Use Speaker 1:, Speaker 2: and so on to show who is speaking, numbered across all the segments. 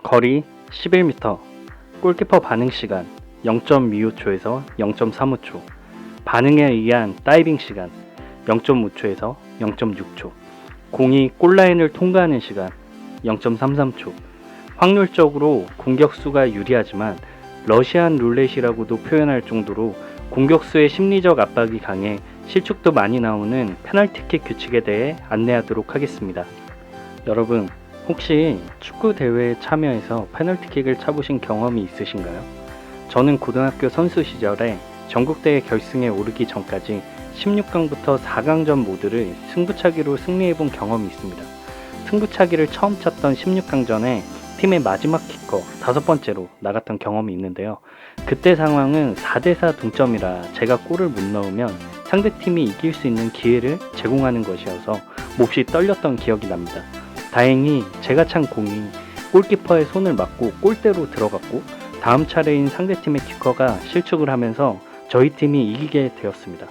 Speaker 1: 거리 11m, 골키퍼 반응 시간 0.25초에서 0.35초, 반응에 의한 다이빙 시간 0.5초에서 0.6초, 공이 골라인을 통과하는 시간 0.33초. 확률적으로 공격수가 유리하지만 러시안 룰렛이라고도 표현할 정도로 공격수의 심리적 압박이 강해 실축도 많이 나오는 페널티킥 규칙에 대해 안내하도록 하겠습니다. 여러분, 혹시 축구 대회에 참여해서 페널티킥을 차보신 경험이 있으신가요? 저는 고등학교 선수 시절에 전국대회 결승에 오르기 전까지 16강부터 4강전 모두를 승부차기로 승리해본 경험이 있습니다. 승부차기를 처음 쳤던 16강전에 팀의 마지막 키커 5번째로 나갔던 경험이 있는데요. 그때 상황은 4대4 동점이라 제가 골을 못 넣으면 상대팀이 이길 수 있는 기회를 제공하는 것이어서 몹시 떨렸던 기억이 납니다. 다행히 제가 찬 공이 골키퍼의 손을 맞고 골대로 들어갔고 다음 차례인 상대팀의 키커가 실축을 하면서 저희 팀이 이기게 되었습니다.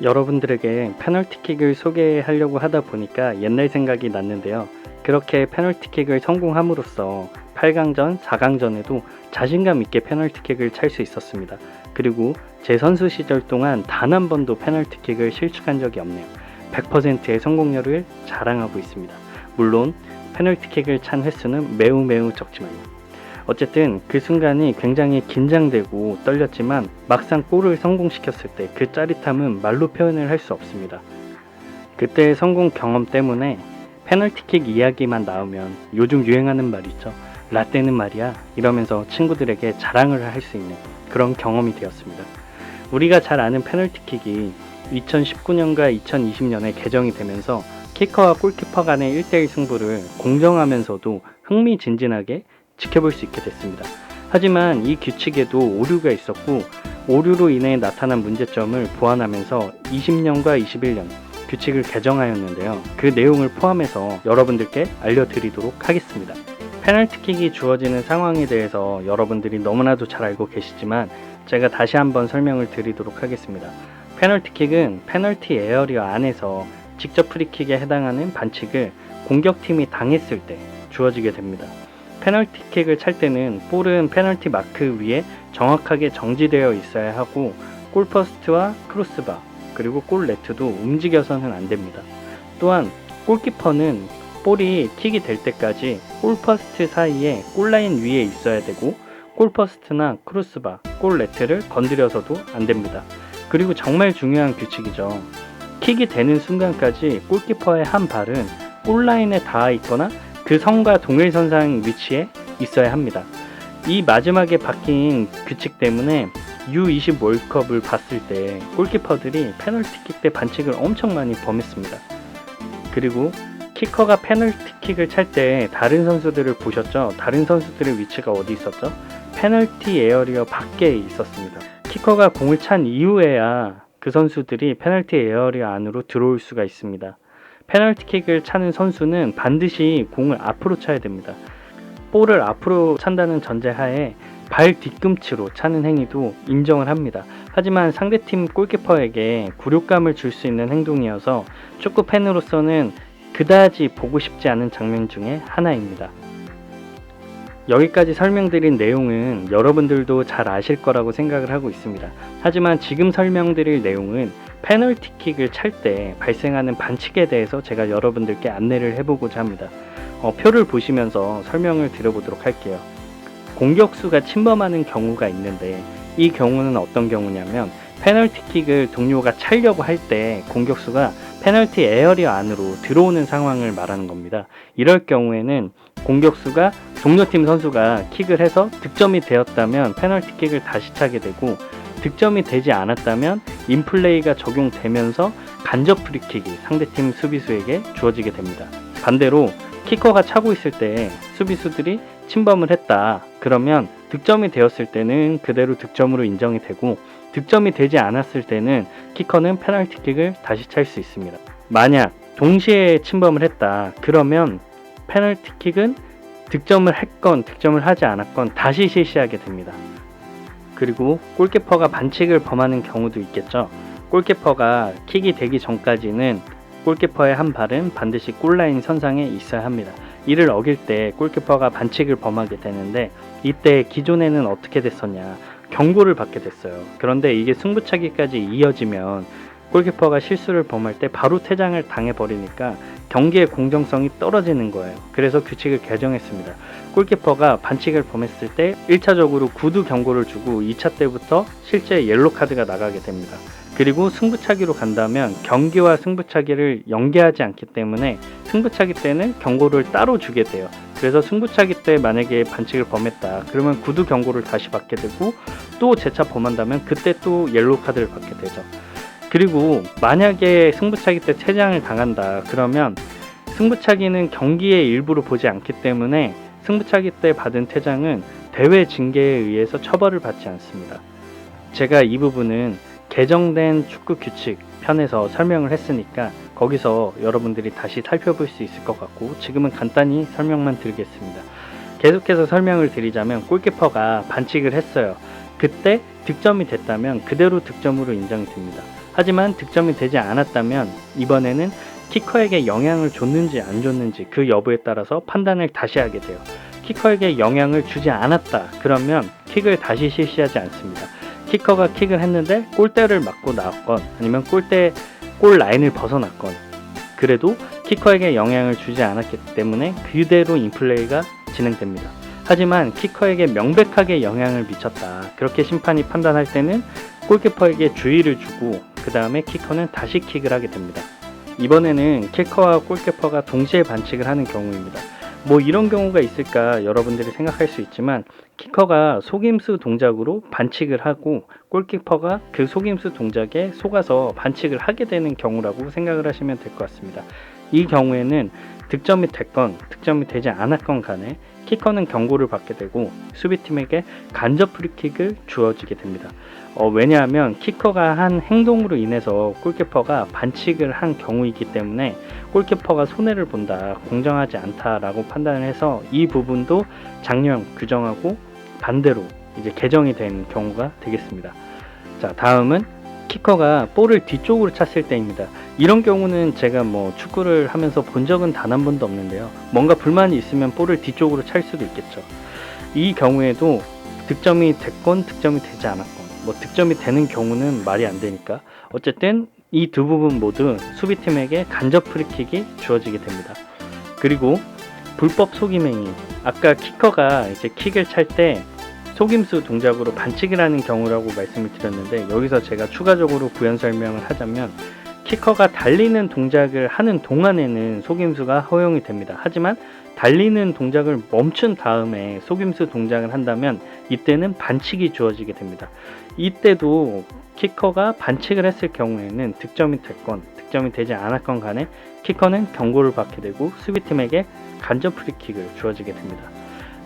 Speaker 1: 여러분들에게 페널티킥을 소개하려고 하다 보니까 옛날 생각이 났는데요. 그렇게 페널티킥을 성공함으로써 8강전, 4강전에도 자신감 있게 페널티킥을 찰 수 있었습니다. 그리고 제 선수 시절 동안 단 한 번도 페널티킥을 실축한 적이 없네요. 100%의 성공률을 자랑하고 있습니다. 물론 페널티킥을 찬 횟수는 매우 적지만요. 어쨌든 그 순간이 굉장히 긴장되고 떨렸지만 막상 골을 성공시켰을 때 그 짜릿함은 말로 표현을 할 수 없습니다. 그때의 성공 경험 때문에 페널티킥 이야기만 나오면 요즘 유행하는 말 있죠. 라떼는 말이야 이러면서 친구들에게 자랑을 할 수 있는 그런 경험이 되었습니다. 우리가 잘 아는 페널티킥이 2019년과 2020년에 개정이 되면서 키커와 골키퍼 간의 1대1 승부를 공정하면서도 흥미진진하게 지켜볼 수 있게 됐습니다. 하지만 이 규칙에도 오류가 있었고 오류로 인해 나타난 문제점을 보완하면서 20년과 21년 규칙을 개정하였는데요. 그 내용을 포함해서 여러분들께 알려드리도록 하겠습니다. 페널티킥이 주어지는 상황에 대해서 여러분들이 너무나도 잘 알고 계시지만 제가 다시 한번 설명을 드리도록 하겠습니다. 페널티킥은 페널티 에어리어 안에서 직접 프리킥에 해당하는 반칙을 공격팀이 당했을 때 주어지게 됩니다. 페널티킥을 찰 때는 볼은 페널티 마크 위에 정확하게 정지되어 있어야 하고 골포스트와 크로스바 그리고 골네트도 움직여서는 안 됩니다. 또한 골키퍼는 볼이 킥이 될 때까지 골포스트 사이에 골라인 위에 있어야 되고 골포스트나 크로스바, 골네트를 건드려서도 안 됩니다. 그리고 정말 중요한 규칙이죠. 킥이 되는 순간까지 골키퍼의 한 발은 골라인에 닿아 있거나 그 선과 동일선상 위치에 있어야 합니다. 이 마지막에 바뀐 규칙 때문에 U20 월드컵을 봤을 때 골키퍼들이 페널티킥 때 반칙을 엄청 많이 범했습니다. 그리고 키커가 페널티킥을 찰 때 다른 선수들을 보셨죠? 다른 선수들의 위치가 어디 있었죠? 페널티 에어리어 밖에 있었습니다. 키커가 공을 찬 이후에야 그 선수들이 페널티 에어리어 안으로 들어올 수가 있습니다. 페널티킥을 차는 선수는 반드시 공을 앞으로 차야 됩니다. 볼을 앞으로 찬다는 전제하에 발 뒤꿈치로 차는 행위도 인정을 합니다. 하지만 상대팀 골키퍼에게 굴욕감을 줄 수 있는 행동이어서 축구 팬으로서는 그다지 보고 싶지 않은 장면 중에 하나입니다. 여기까지 설명드린 내용은 여러분들도 잘 아실 거라고 생각을 하고 있습니다. 하지만 지금 설명드릴 내용은 페널티킥을 찰 때 발생하는 반칙에 대해서 제가 여러분들께 안내를 해보고자 합니다. 표를 보시면서 설명을 드려보도록 할게요. 공격수가 침범하는 경우가 있는데 이 경우는 어떤 경우냐면 페널티킥을 동료가 차려고 할 때 공격수가 페널티 에어리어 안으로 들어오는 상황을 말하는 겁니다. 이럴 경우에는 공격수가 동료팀 선수가 킥을 해서 득점이 되었다면 페널티킥을 다시 차게 되고 득점이 되지 않았다면 인플레이가 적용되면서 간접 프리킥이 상대팀 수비수에게 주어지게 됩니다. 반대로 키커가 차고 있을 때 수비수들이 침범을 했다. 그러면 득점이 되었을 때는 그대로 득점으로 인정이 되고 득점이 되지 않았을 때는 키커는 페널티킥을 다시 찰 수 있습니다. 만약 동시에 침범을 했다. 그러면 페널티킥은 득점을 했건 득점을 하지 않았건 다시 실시하게 됩니다. 그리고 골키퍼가 반칙을 범하는 경우도 있겠죠. 골키퍼가 킥이 되기 전까지는 골키퍼의 한 발은 반드시 골라인 선상에 있어야 합니다. 이를 어길 때 골키퍼가 반칙을 범하게 되는데, 이때 기존에는 어떻게 됐었냐, 경고를 받게 됐어요. 그런데 이게 승부차기까지 이어지면 골키퍼가 실수를 범할 때 바로 퇴장을 당해버리니까 경기의 공정성이 떨어지는 거예요. 그래서 규칙을 개정했습니다. 골키퍼가 반칙을 범했을 때 1차적으로 구두 경고를 주고 2차 때부터 실제 옐로 카드가 나가게 됩니다. 그리고 승부차기로 간다면 경기와 승부차기를 연계하지 않기 때문에 승부차기 때는 경고를 따로 주게 돼요. 그래서 승부차기 때 만약에 반칙을 범했다 그러면 구두 경고를 다시 받게 되고, 또 재차 범한다면 그때 또 옐로 카드를 받게 되죠. 그리고 만약에 승부차기 때 퇴장을 당한다 그러면 승부차기는 경기의 일부로 보지 않기 때문에 승부차기 때 받은 퇴장은 대회 징계에 의해서 처벌을 받지 않습니다. 제가 이 부분은 개정된 축구 규칙 편에서 설명을 했으니까 거기서 여러분들이 다시 살펴볼 수 있을 것 같고, 지금은 간단히 설명만 드리겠습니다. 계속해서 설명을 드리자면, 골키퍼가 반칙을 했어요. 그때 득점이 됐다면 그대로 득점으로 인정이 됩니다. 하지만 득점이 되지 않았다면 이번에는 키커에게 영향을 줬는지 안 줬는지 그 여부에 따라서 판단을 다시 하게 돼요. 키커에게 영향을 주지 않았다 그러면 킥을 다시 실시하지 않습니다. 키커가 킥을 했는데 골대를 맞고 나왔건 아니면 골 라인을 벗어났건 그래도 키커에게 영향을 주지 않았기 때문에 그대로 인플레이가 진행됩니다. 하지만 키커에게 명백하게 영향을 미쳤다 그렇게 심판이 판단할 때는 골키퍼에게 주의를 주고 그 다음에 키커는 다시 킥을 하게 됩니다. 이번에는 키커와 골키퍼가 동시에 반칙을 하는 경우입니다. 뭐 이런 경우가 있을까 여러분들이 생각할 수 있지만, 키커가 속임수 동작으로 반칙을 하고 골키퍼가 그 속임수 동작에 속아서 반칙을 하게 되는 경우라고 생각을 하시면 될 것 같습니다. 이 경우에는 득점이 됐건 득점이 되지 않았건 간에 키커는 경고를 받게 되고 수비팀에게 간접 프리킥을 주어지게 됩니다. 왜냐하면 키커가 한 행동으로 인해서 골키퍼가 반칙을 한 경우이기 때문에 골키퍼가 손해를 본다, 공정하지 않다라고 판단을 해서 이 부분도 작년 규정하고 반대로 이제 개정이 된 경우가 되겠습니다. 자, 다음은 키커가 볼을 뒤쪽으로 찼을 때입니다. 이런 경우는 제가 뭐 축구를 하면서 본 적은 단 한 번도 없는데요. 뭔가 불만이 있으면 볼을 뒤쪽으로 찰 수도 있겠죠. 이 경우에도 득점이 됐건 득점이 되지 않았건, 뭐 득점이 되는 경우는 말이 안 되니까 어쨌든 이 두 부분 모두 수비팀에게 간접 프리킥이 주어지게 됩니다. 그리고 불법 속임행위, 아까 키커가 이제 킥을 찰 때 속임수 동작으로 반칙을 하는 경우라고 말씀을 드렸는데, 여기서 제가 추가적으로 부연 설명을 하자면 키커가 달리는 동작을 하는 동안에는 속임수가 허용이 됩니다. 하지만 달리는 동작을 멈춘 다음에 속임수 동작을 한다면 이때는 반칙이 주어지게 됩니다. 이때도 키커가 반칙을 했을 경우에는 득점이 됐건 득점이 되지 않았건 간에 키커는 경고를 받게 되고 수비팀에게 간접 프리킥을 주어지게 됩니다.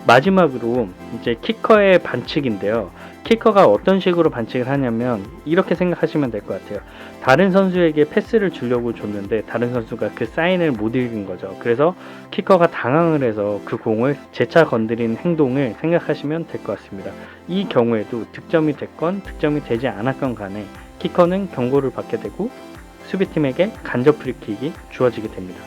Speaker 1: 마지막으로 이제 키커의 반칙인데요. 키커가 어떤 식으로 반칙을 하냐면 이렇게 생각하시면 될 것 같아요. 다른 선수에게 패스를 주려고 줬는데 다른 선수가 그 사인을 못 읽은 거죠. 그래서 키커가 당황을 해서 그 공을 재차 건드린 행동을 생각하시면 될 것 같습니다. 이 경우에도 득점이 됐건 득점이 되지 않았건 간에 키커는 경고를 받게 되고 수비팀에게 간접 프리킥이 주어지게 됩니다.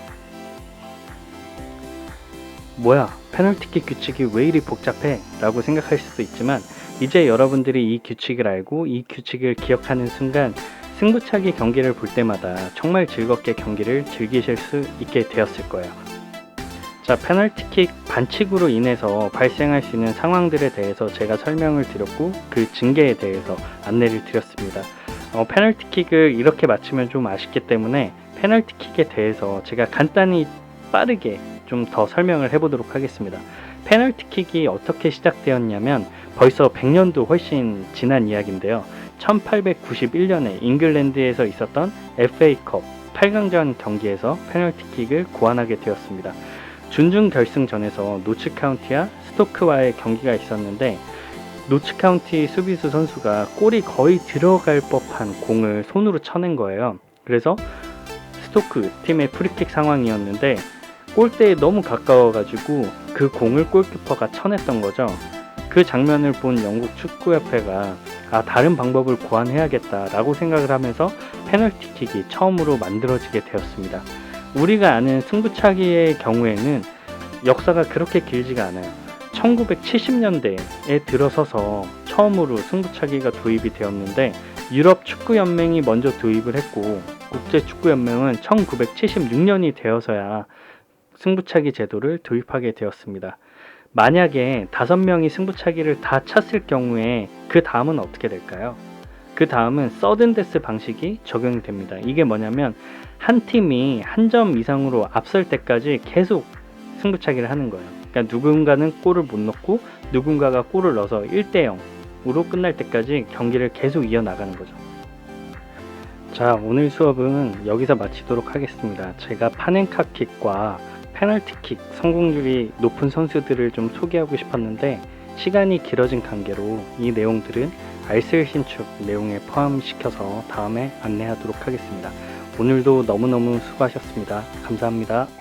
Speaker 1: 뭐야, 페널티킥 규칙이 왜 이리 복잡해? 라고 생각할 수도 있지만, 이제 여러분들이 이 규칙을 알고 이 규칙을 기억하는 순간 승부차기 경기를 볼 때마다 정말 즐겁게 경기를 즐기실 수 있게 되었을 거예요. 자, 페널티킥 반칙으로 인해서 발생할 수 있는 상황들에 대해서 제가 설명을 드렸고 그 징계에 대해서 안내를 드렸습니다. 페널티킥을 이렇게 마치면 좀 아쉽기 때문에 페널티킥에 대해서 제가 간단히 빠르게 좀 더 설명을 해보도록 하겠습니다. 페널티킥이 어떻게 시작되었냐면 벌써 100년도 훨씬 지난 이야기인데요. 1891년에 잉글랜드에서 있었던 FA컵 8강전 경기에서 페널티킥을 고안하게 되었습니다. 준중 결승전에서 노츠 카운티와 스토크와의 경기가 있었는데, 노츠 카운티 수비수 선수가 골이 거의 들어갈 법한 공을 손으로 쳐낸 거예요. 그래서 스토크 팀의 프리킥 상황이었는데 골대에 너무 가까워가지고 그 공을 골키퍼가 쳐냈던 거죠. 그 장면을 본 영국 축구협회가 다른 방법을 고안해야겠다라고 생각을 하면서 페널티킥이 처음으로 만들어지게 되었습니다. 우리가 아는 승부차기의 경우에는 역사가 그렇게 길지가 않아요. 1970년대에 들어서서 처음으로 승부차기가 도입이 되었는데 유럽 축구연맹이 먼저 도입을 했고 국제축구연맹은 1976년이 되어서야 승부차기 제도를 도입하게 되었습니다. 만약에 5명이 승부차기를 다 찼을 경우에 그 다음은 어떻게 될까요? 그 다음은 서든데스 방식이 적용이 됩니다. 이게 뭐냐면 한 팀이 한 점 이상으로 앞설 때까지 계속 승부차기를 하는 거예요. 그러니까 누군가는 골을 못 넣고 누군가가 골을 넣어서 1대0으로 끝날 때까지 경기를 계속 이어나가는 거죠. 자, 오늘 수업은 여기서 마치도록 하겠습니다. 제가 파넨카킥과 페널티킥 성공률이 높은 선수들을 좀 소개하고 싶었는데 시간이 길어진 관계로 이 내용들은 알쓸 신축 내용에 포함시켜서 다음에 안내하도록 하겠습니다. 오늘도 너무너무 수고하셨습니다. 감사합니다.